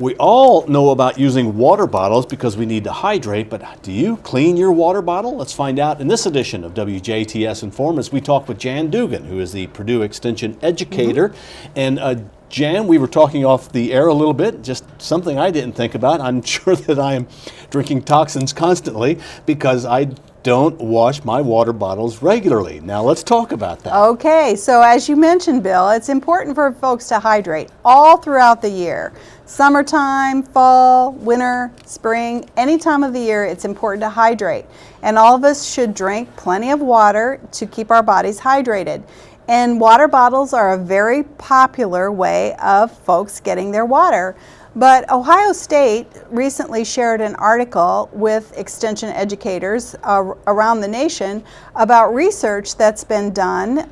We all know about using water bottles because we need to hydrate, but do you clean your water bottle? Let's find out in this edition of WJTS in.form as we talk with Jan Dougan, who is the Purdue Extension Educator. And Jan, we were talking off the air a little bit, just something I didn't think about. I'm sure that I am drinking toxins constantly because I don't wash my water bottles regularly. Now let's talk about that. Okay, so as you mentioned, Bill, it's important for folks to hydrate all throughout the year. Summertime, fall, winter, spring, any time of the year, it's important to hydrate. And all of us should drink plenty of water to keep our bodies hydrated. And water bottles are a very popular way of folks getting their water. But Ohio State recently shared an article with extension educators around the nation about research that's been done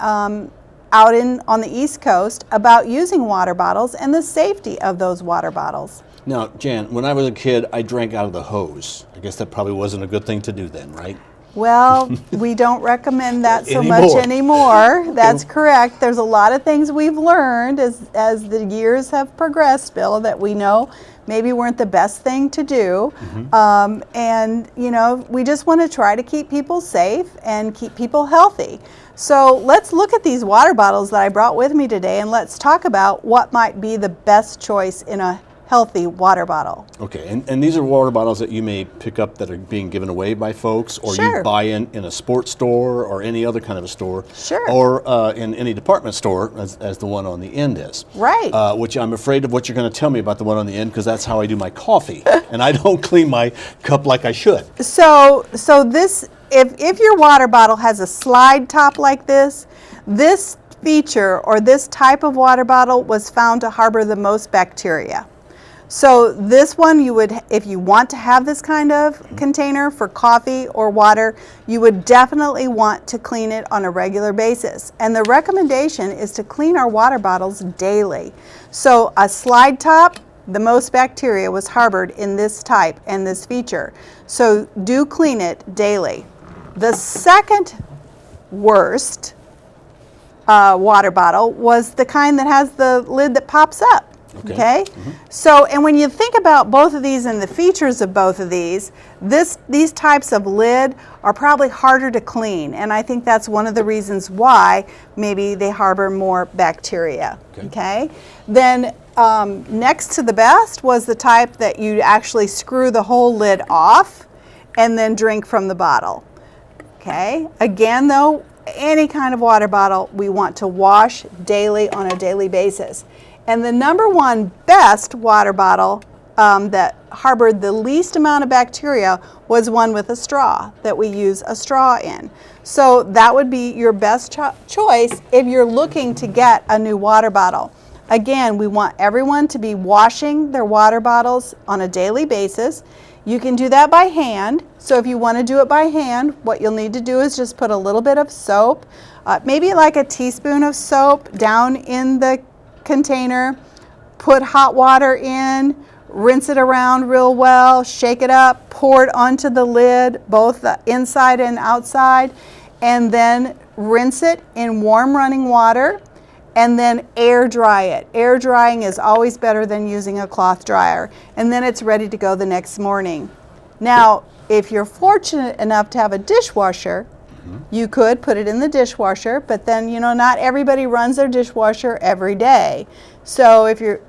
out on the East Coast about using water bottles and the safety of those water bottles. Now, Jan, when I was a kid, I drank out of the hose. I guess that probably wasn't a good thing to do then, right? Well, we don't recommend that so much anymore. That's correct. There's a lot of things we've learned as the years have progressed, Bill, that we know maybe weren't the best thing to do. And, you know, we just want to try to keep people safe and keep people healthy. So let's look at these water bottles that I brought with me today, and let's talk about what might be the best choice in a healthy water bottle. Okay, and these are water bottles that you may pick up that are being given away by folks, or you buy in a sports store or any other kind of a store, or in any department store, as the one on the end is. Right. Which I'm afraid of what you're going to tell me about the one on the end, because that's how I do my coffee, and I don't clean my cup like I should. So this, if your water bottle has a slide top like this feature or this type of water bottle was found to harbor the most bacteria. So this one, you would, if you want to have this kind of container for coffee or water, you would definitely want to clean it on a regular basis. And the recommendation is to clean our water bottles daily. So a slide top, the most bacteria was harbored in this type and this feature. So do clean it daily. The second worst water bottle was the kind that has the lid that pops up. Okay. So, and when you think about both of these and the features of both of these types of lid are probably harder to clean, and I think that's one of the reasons why maybe they harbor more bacteria. Okay. Then next to the best was the type that you actually screw the whole lid off and then drink from the bottle. Okay. Again, though, any kind of water bottle we want to wash daily on a daily basis. And the number one best water bottle that harbored the least amount of bacteria was one with a straw, that we use a straw in. So that would be your best choice if you're looking to get a new water bottle. Again, we want everyone to be washing their water bottles on a daily basis. You can do that by hand. So if you want to do it by hand, what you'll need to do is just put a little bit of soap, maybe like a teaspoon of soap down in the container, put hot water in, rinse it around real well, shake it up, pour it onto the lid, both the inside and outside, and then rinse it in warm running water, and then air dry it. Air drying is always better than using a cloth dryer, and then it's ready to go the next morning. Now, if you're fortunate enough to have a dishwasher, you could put it in the dishwasher, but then, you know, not everybody runs their dishwasher every day. So if you're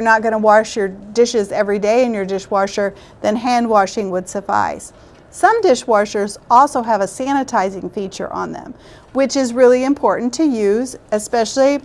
not going to wash your dishes every day in your dishwasher, then hand washing would suffice. Some dishwashers also have a sanitizing feature on them, which is really important to use, especially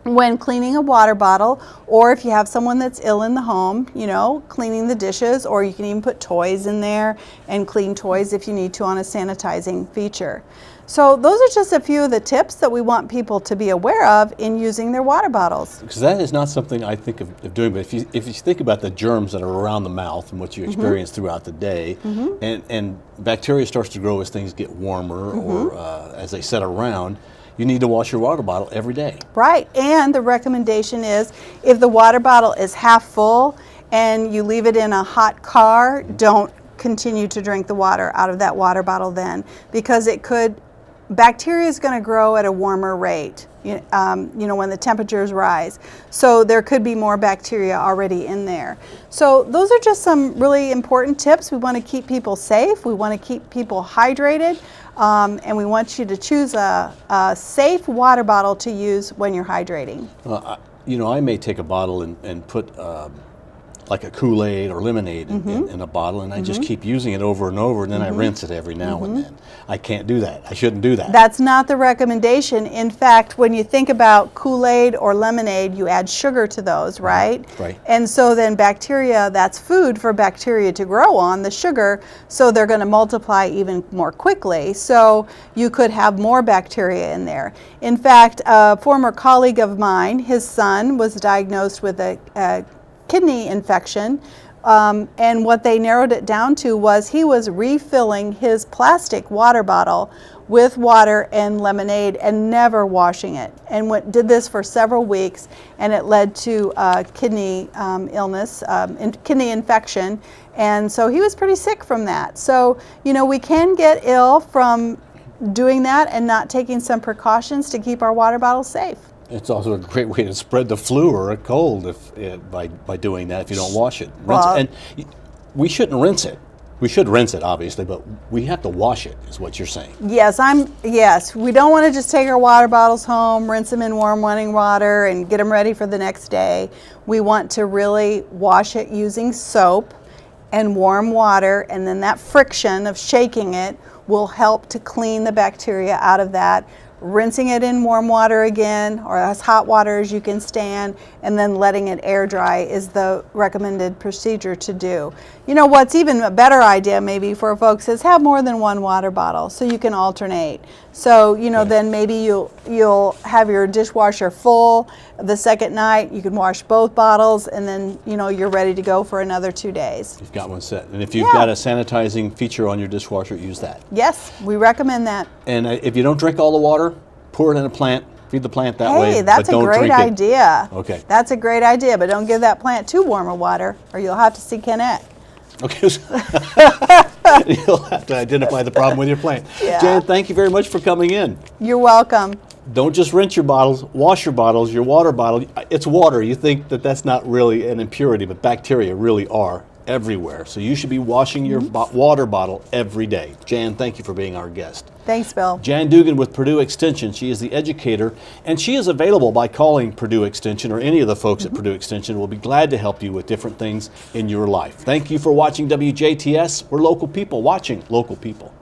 when cleaning a water bottle, or if you have someone that's ill in the home, you know, cleaning the dishes, or you can even put toys in there and clean toys if you need to on a sanitizing feature. So those are just a few of the tips that we want people to be aware of in using their water bottles. Because that is not something I think of doing, but if you think about the germs that are around the mouth and what you experience throughout the day, and bacteria starts to grow as things get warmer or as they set around, you need to wash your water bottle every day. Right, and the recommendation is if the water bottle is half full and you leave it in a hot car, don't continue to drink the water out of that water bottle then, because bacteria is going to grow at a warmer rate. when the temperatures rise. So there could be more bacteria already in there. So those are just some really important tips. We want to keep people safe. We want to keep people hydrated. And we want you to choose a safe water bottle to use when you're hydrating. I may take a bottle and put like a Kool-Aid or lemonade in a bottle, and I just keep using it over and over, and then I rinse it every now and then. I can't do that. I shouldn't do that. That's not the recommendation. In fact, when you think about Kool-Aid or lemonade, you add sugar to those, right? Right. And so then bacteria, that's food for bacteria to grow on, the sugar, so they're going to multiply even more quickly. So you could have more bacteria in there. In fact, a former colleague of mine, his son was diagnosed with a kidney infection, and what they narrowed it down to was he was refilling his plastic water bottle with water and lemonade and never washing it, and did this for several weeks, and it led to kidney illness, kidney infection, and so he was pretty sick from that. So we can get ill from doing that and not taking some precautions to keep our water bottles safe. It's also a great way to spread the flu or a cold by doing that if you don't wash it. And we shouldn't rinse it. We should rinse it, obviously, but we have to wash it, is what you're saying. Yes, we don't want to just take our water bottles home, rinse them in warm running water, and get them ready for the next day. We want to really wash it using soap and warm water, and then that friction of shaking it will help to clean the bacteria out of that. Rinsing it in warm water again, or as hot water as you can stand, and then letting it air dry is the recommended procedure to do. What's even a better idea maybe for folks is have more than one water bottle so you can alternate. So then maybe you'll have your dishwasher full the second night. You can wash both bottles, and then you're ready to go for another 2 days. You've got one set, and if you've got a sanitizing feature on your dishwasher, use that. Yes, we recommend that. And if you don't drink all the water, pour it in a plant. Feed the plant that way. Hey, that's a great idea. Okay. That's a great idea, but don't give that plant too warm of water, or you'll have to see Kenneth. Okay. You'll have to identify the problem with your plant. Yeah. Jan, thank you very much for coming in. You're welcome. Don't just rinse your bottles, wash your bottles, your water bottle. It's water. You think that that's not really an impurity, but bacteria really are everywhere. So you should be washing your water bottle every day. Jan, thank you for being our guest. Thanks, Bill. Jan Dougan with Purdue Extension. She is the educator, and she is available by calling Purdue Extension, or any of the folks at Purdue Extension will be glad to help you with different things in your life. Thank you for watching WJTS. We're local people watching local people.